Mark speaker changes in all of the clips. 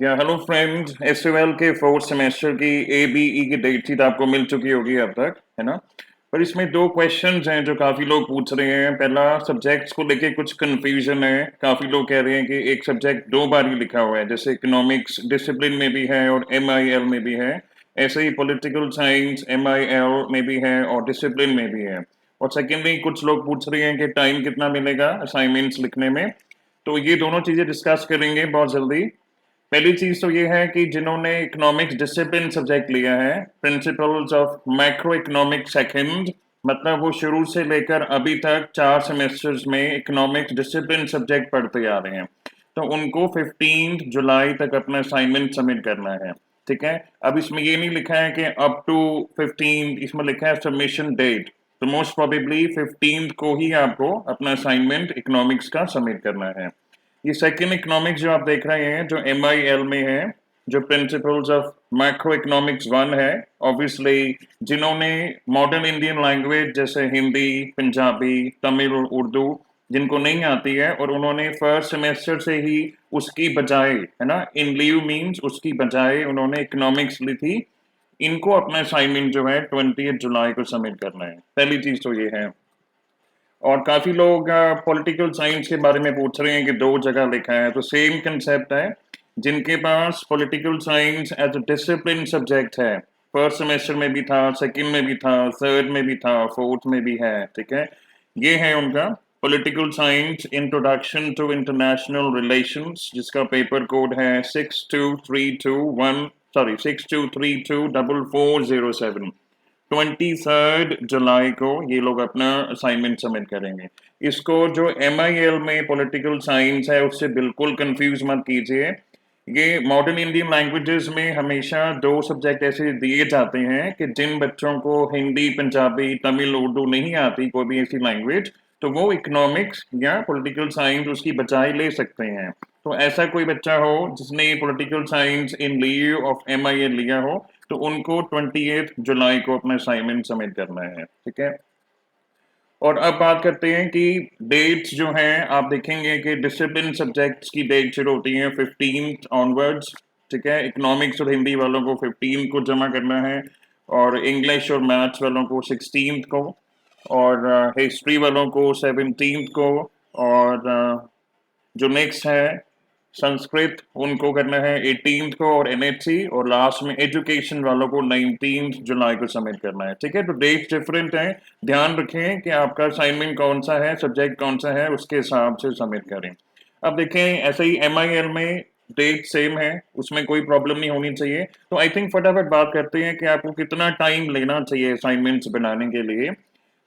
Speaker 1: या hello friend, SL के fourth semester की एबीई की डेट शीट आपको मिल चुकी होगी अब तक, है ना। पर इसमें दो क्वेश्चंस हैं जो काफ़ी लोग पूछ रहे हैं। पहला, सब्जेक्ट्स को लेके कुछ कंफ्यूजन है। काफ़ी लोग कह रहे हैं कि एक सब्जेक्ट दो बार ही लिखा हुआ है, जैसे इकोनॉमिक्स डिसिप्लिन में भी है और एमआईएल में भी है, ऐसे ही पॉलिटिकल साइंस एमआईएल में भी है और डिसिप्लिन में भी है। और सेकेंडली, कुछ लोग पूछ रहे हैं कि टाइम कितना मिलेगा असाइनमेंट्स लिखने में। तो ये दोनों चीज़ें डिस्कस करेंगे बहुत जल्दी। पहली चीज तो ये है कि जिन्होंने इकोनॉमिक्स डिसिप्लिन सब्जेक्ट लिया है, principles of macro economic second, मतलब वो शुरू से लेकर अभी तक 4 सेमेस्टर्स में इकोनॉमिक्स डिसिप्लिन सब्जेक्ट पढ़ते आ रहे हैं, तो उनको 15 जुलाई तक अपना असाइनमेंट सबमिट करना है। ठीक है। अब इसमें ये नहीं लिखा है कि अप टू 15, इसमें लिखा है सबमिशन डेट। तो मोस्ट प्रोबेबली 15 को ही आपको अपना असाइनमेंट इकोनॉमिक्स का सबमिट करना है। ये सेकेंड इकोनॉमिक्स जो आप देख रहे हैं, जो एमआईएल में है, जो principles of macro economics one है, ऑब्वियसली जिन्होंने मॉडर्न इंडियन लैंग्वेज जैसे हिंदी, पंजाबी, तमिल, उर्दू जिनको नहीं आती है और उन्होंने फर्स्ट सेमेस्टर से ही उसकी बजाय, है ना, इन लीव मीन्स उसकी बजाय उन्होंने इकोनॉमिक्स ली थी, इनको अपना असाइनमेंट जो है 20 जुलाई को सबमिट करना है। पहली चीज तो ये है। और काफी लोग पॉलिटिकल साइंस के बारे में पूछ रहे हैं कि दो जगह लिखा है, तो सेम कंसेप्ट है। जिनके पास political science as a discipline subject है, फर्स्ट सेमेस्टर में भी था, सेकंड में भी था, थर्ड में भी था, फोर्थ में भी है, ठीक है, ये है उनका political science introduction to international relations, जिसका पेपर कोड है 62321, सॉरी 623244007। 23 जुलाई को ये लोग अपना असाइनमेंट सबमिट करेंगे। इसको जो एमआईएल में पॉलिटिकल साइंस है उससे बिल्कुल कंफ्यूज मत कीजिए। ये मॉडर्न इंडियन लैंग्वेजेस में हमेशा दो सब्जेक्ट ऐसे दिए जाते हैं कि जिन बच्चों को हिंदी, पंजाबी, तमिल, उर्दू नहीं आती, कोई भी ऐसी लैंग्वेज, तो वो इकोनॉमिक्स या पॉलिटिकल साइंस उसकी बजाय ले सकते हैं। तो ऐसा कोई बच्चा हो जिसने political science in leave of MIL लिया हो, तो उनको 28 जुलाई को अपना असाइनमेंट सबमिट करना है। ठीक है। और अब बात करते हैं कि डेट्स जो हैं, आप देखेंगे कि डिसिप्लिन सब्जेक्ट्स की डेट शुरू होती है 15 ऑनवर्ड्स। ठीक है। इकोनॉमिक्स और हिंदी वालों को 15 को जमा करना है, और इंग्लिश और मैथ्स वालों को 16 को, और हिस्ट्री वालों को 17 को, और जो नेक्स्ट है संस्कृत, उनको करना है 18 को, और एनएचसी, और लास्ट में एजुकेशन वालों को 19 जुलाई को सबमिट करना है। ठीक है। तो डेट डिफरेंट है, ध्यान रखें कि आपका असाइनमेंट कौन सा है, सब्जेक्ट कौन सा है, उसके हिसाब से सबमिट करें। अब देखें, ऐसे ही एमआईएल में डेट सेम है, उसमें कोई प्रॉब्लम नहीं होनी चाहिए। तो आई थिंक फटाफट बात करते हैं कि आपको कितना टाइम लेना चाहिए असाइनमेंट्स बनाने के लिए।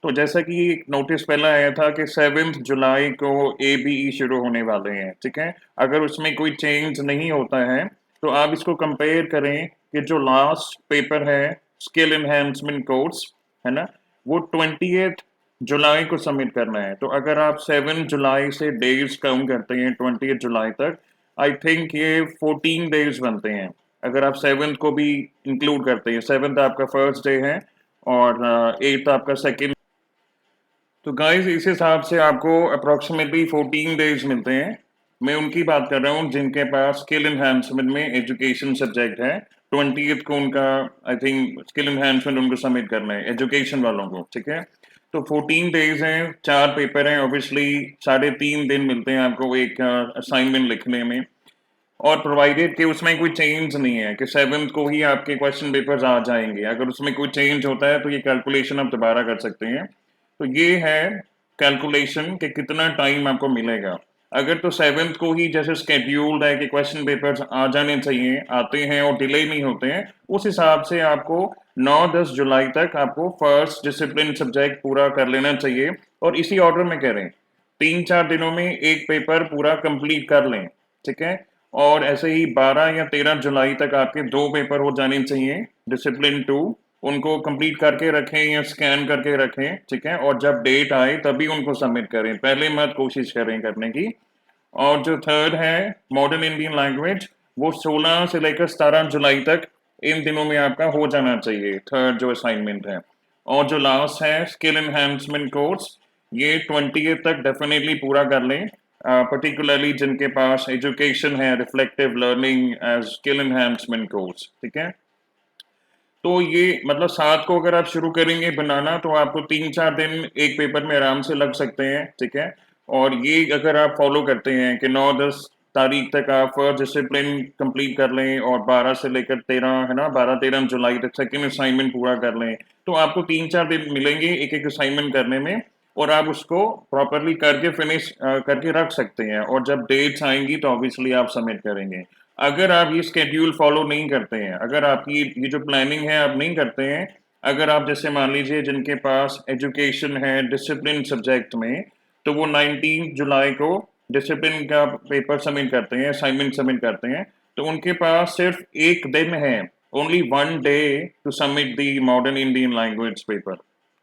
Speaker 1: तो जैसा कि नोटिस पहला आया था कि 7 जुलाई को एबीई शुरू होने वाले हैं। ठीक है। अगर उसमें कोई चेंज नहीं होता है तो आप इसको कंपेयर करें कि जो लास्ट पेपर है स्किल एनहेंसमेंट कोर्स, है ना, वो 28 जुलाई को सबमिट करना है। तो अगर आप 7 जुलाई से डेज काउंट करते हैं 20 जुलाई तक, आई थिंक ये 14 डेज बनते हैं। अगर आप 7th को भी इंक्लूड करते हैं, 7th आपका फर्स्ट डे है और 8th आपका सेकेंड। तो गाइस, इस हिसाब से आपको अप्रोक्सीमेटली 14 डेज मिलते हैं। मैं उनकी बात कर रहा हूँ जिनके पास स्किल एनहांसमेंट में एजुकेशन सब्जेक्ट है। 20th को उनका, आई थिंक, स्किल एनहांसमेंट उनको सबमिट करना है, एजुकेशन वालों को। ठीक है। तो 14 डेज हैं, 4 पेपर हैं, ऑब्वियसली 3.5 दिन मिलते हैं आपको एक असाइनमेंट लिखने में। और प्रोवाइडेड कि उसमें कोई चेंज नहीं है कि 7th को ही आपके क्वेश्चन पेपर्स आ जाएंगे। अगर उसमें कोई चेंज होता है तो ये कैलकुलेशन आप दोबारा कर सकते हैं। तो ये है कैलकुलेशन कि कितना टाइम आपको मिलेगा। अगर तो 7th को ही जैसे स्केड्यूल्ड है कि क्वेश्चन पेपर्स आ जाने चाहिए, आते हैं और डिले नहीं होते हैं, उस हिसाब से आपको 9-10 जुलाई तक आपको फर्स्ट डिसिप्लिन सब्जेक्ट पूरा कर लेना चाहिए। और इसी ऑर्डर में करें, 3-4 दिनों में एक पेपर पूरा कंप्लीट कर लें। ठीक है। और ऐसे ही 12 या 13 जुलाई तक आपके 2 पेपर हो जाने चाहिए डिसिप्लिन 2, उनको कंप्लीट करके रखें या स्कैन करके रखें। ठीक है। और जब डेट आए तभी उनको सबमिट करें, पहले मत कोशिश करें करने की। और जो थर्ड है मॉडर्न इंडियन लैंग्वेज, वो 16 से लेकर 17 जुलाई तक इन दिनों में आपका हो जाना चाहिए, थर्ड जो असाइनमेंट है। और जो लास्ट है स्किल एनहांसमेंट कोर्स, ये 20 तक डेफिनेटली पूरा कर लें। पर्टिकुलरली जिनके पास एजुकेशन है, reflective learning as skill enhancement course, ठीक है। तो ये मतलब 7 को अगर आप शुरू करेंगे बनाना तो आपको 3-4 दिन एक पेपर में आराम से लग सकते हैं, ठीक है। और ये अगर आप फॉलो करते हैं कि 9-10 तारीख तक आप फर्स्ट डिसिप्लिन कंप्लीट कर लें और 12 से लेकर 13 है ना, 12-13 जुलाई तक सेकंड असाइनमेंट पूरा कर लें, तो आपको 3-4 दिन मिलेंगे एक-एक असाइनमेंट करने में और आप उसको प्रॉपर्ली करके फिनिश करके रख सकते हैं और जब डेट्स आएंगी तो ऑब्वियसली आप सबमिट करेंगे। अगर आप ये स्केड्यूल फॉलो नहीं करते हैं, अगर आपकी ये जो प्लानिंग है आप नहीं करते हैं, अगर आप जैसे मान लीजिए जिनके पास एजुकेशन है डिसिप्लिन सब्जेक्ट में, तो वो 19 जुलाई को डिसिप्लिन का पेपर सबमिट करते हैं, असाइनमेंट सबमिट करते हैं, तो उनके पास सिर्फ एक दिन है, only one day to submit the modern Indian language paper,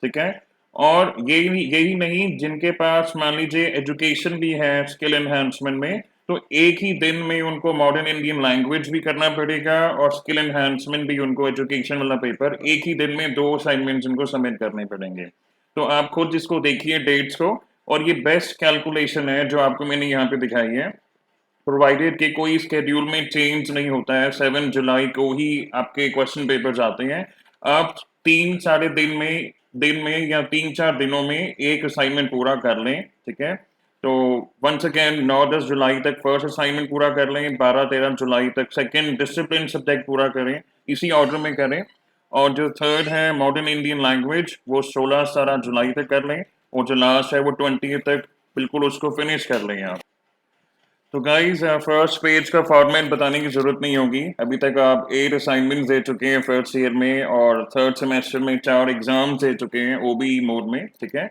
Speaker 1: ठीक है। और यही यही नहीं, जिनके पास मान लीजिए एजुकेशन भी है स्किल एनहांसमेंट में, तो एक ही दिन में उनको मॉडर्न इंडियन लैंग्वेज भी करना पड़ेगा और स्किल एनहांसमेंट भी, उनको एजुकेशन वाला पेपर एक ही दिन में 2 असाइनमेंट्स उनको सबमिट करने पड़ेंगे। तो आप खुद जिसको देखिए डेट्स को, और ये बेस्ट कैलकुलेशन है जो आपको मैंने यहाँ पे दिखाई है, प्रोवाइडेड कि कोई स्केड्यूल में चेंज नहीं होता है, 7 जुलाई को ही आपके क्वेश्चन पेपर्स आते हैं। आप 3 साढ़े दिन में या 3-4 दिनों में एक असाइनमेंट पूरा कर लें, ठीक है। तो वंस अगेन 9-10 जुलाई तक फर्स्ट असाइनमेंट पूरा कर लें, 12-13 जुलाई तक सेकंड डिसिप्लिन सब्जेक्ट पूरा करें, इसी ऑर्डर में करें। और जो थर्ड है मॉडर्न इंडियन लैंग्वेज, वो 16-17 जुलाई तक कर लें और जो लास्ट है वो 20 तक बिल्कुल उसको फिनिश कर लें आप। तो गाइज फर्स्ट पेज का फॉर्मेट बताने की जरूरत नहीं होगी, अभी तक आप 8 असाइनमेंट्स दे चुके हैं फर्स्ट ईयर में और थर्ड सेमेस्टर में 4 एग्जाम्स दे चुके हैं ओबी मोड में, ठीक है।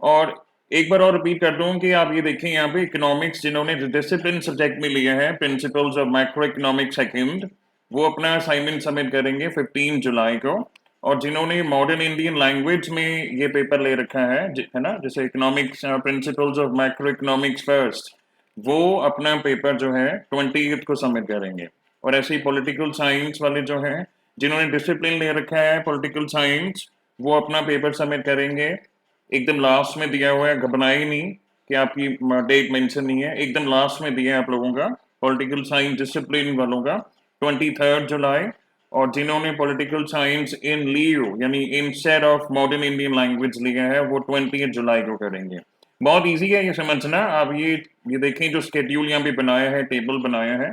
Speaker 1: और एक बार और रिपीट कर दूं कि आप ये देखें यहाँ पे इकोनॉमिक्स जिन्होंने डिसिप्लिन सब्जेक्ट में लिया है, principles of macro economics second, वो अपना असाइनमेंट सबमिट करेंगे 15 जुलाई को। और जिन्होंने मॉडर्न इंडियन लैंग्वेज में ये पेपर ले रखा है ना, जैसे economics principles of macro economics first, वो अपना पेपर जो है 20 को सबमिट करेंगे। और ऐसे ही पॉलिटिकल साइंस वाले जो हैं जिन्होंने डिसिप्लिन ले रखा है पॉलिटिकल साइंस, वो अपना पेपर सबमिट करेंगे, एकदम लास्ट में दिया हुआ है, घबराए नहीं कि आपकी डेट मेंशन नहीं है, एकदम लास्ट में दिया है आप लोगों का पॉलिटिकल साइंस डिसिप्लिन वालों का 23 जुलाई। और जिन्होंने पॉलिटिकल साइंस इन लियो यानी instead of modern Indian language लिया है वो 20 जुलाई को करेंगे। बहुत इजी है ये समझना। आप ये देखें जो स्केड्यूल यहाँ पे बनाया है, टेबल बनाया है।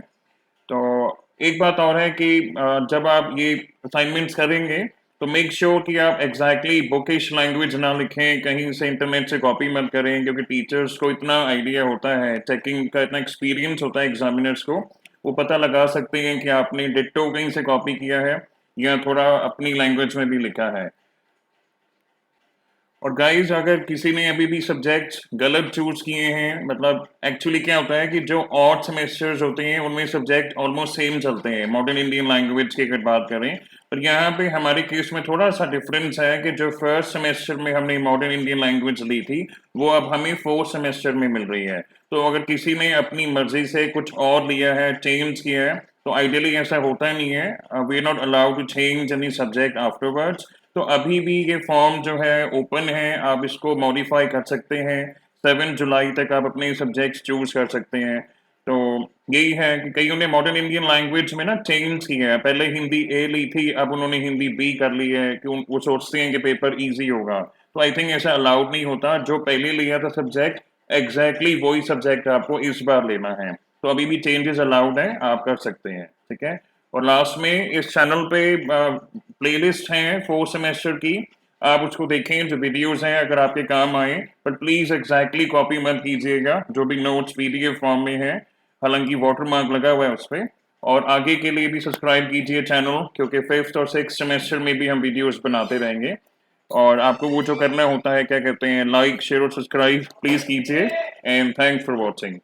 Speaker 1: तो एक बात और है कि जब आप ये असाइनमेंट्स करेंगे तो मेक श्योर कि आप एग्जैक्टली बुकिश लैंग्वेज ना लिखें, कहीं से इंटरनेट से कॉपी मत करें, क्योंकि टीचर्स को इतना आइडिया होता है, चेकिंग का इतना एक्सपीरियंस होता है एग्जामिनर्स को, वो पता लगा सकते हैं कि आपने डिट्टो कहीं से कॉपी किया है या थोड़ा अपनी लैंग्वेज में भी लिखा है। और गाइस अगर किसी ने अभी भी सब्जेक्ट्स गलत चूज किए हैं, मतलब एक्चुअली क्या होता है कि जो ऑड सेमेस्टर्स होते हैं उनमें सब्जेक्ट ऑलमोस्ट सेम चलते हैं मॉडर्न इंडियन लैंग्वेज की अगर बात करें, पर यहाँ पे हमारे केस में थोड़ा सा डिफरेंस है कि जो फर्स्ट सेमेस्टर में हमने मॉडर्न इंडियन लैंग्वेज ली थी वो अब हमें फोर्थ सेमेस्टर में मिल रही है। तो अगर किसी ने अपनी मर्जी से कुछ और लिया है, चेंज किया है, तो आइडियली ऐसा होता नहीं है, we are not allowed to change any subject afterwards. तो अभी भी ये फॉर्म जो है ओपन है, आप इसको मॉडिफाई कर सकते हैं, 7 जुलाई तक आप अपने सब्जेक्ट्स चूज कर सकते हैं। तो यही है कि कईयों ने मॉडर्न इंडियन लैंग्वेज में ना चेंज किया है, पहले हिंदी ए ली थी, अब उन्होंने हिंदी बी कर ली है कि वो सोचते हैं कि पेपर इजी होगा। तो आई थिंक ऐसा अलाउड नहीं होता, जो पहले लिया था सब्जेक्ट एग्जैक्टली वही सब्जेक्ट आपको इस बार लेना है। तो अभी भी चेंजेस अलाउड है, आप कर सकते हैं, ठीक है। और लास्ट में इस चैनल पे प्लेलिस्ट हैं 4 सेमेस्टर की, आप उसको देखें, जो वीडियोस हैं अगर आपके काम आए, पर प्लीज एग्जैक्टली कॉपी मत कीजिएगा, जो भी नोट्स पीडीएफ फॉर्म में है, हालांकि वाटरमार्क लगा हुआ है उस पर। और आगे के लिए भी सब्सक्राइब कीजिए चैनल, क्योंकि 5th और 6th सेमेस्टर में भी हम वीडियोस बनाते रहेंगे। और आपको वो जो करना होता है, क्या कहते हैं, लाइक शेयर और सब्सक्राइब प्लीज कीजिए। And thanks for watching.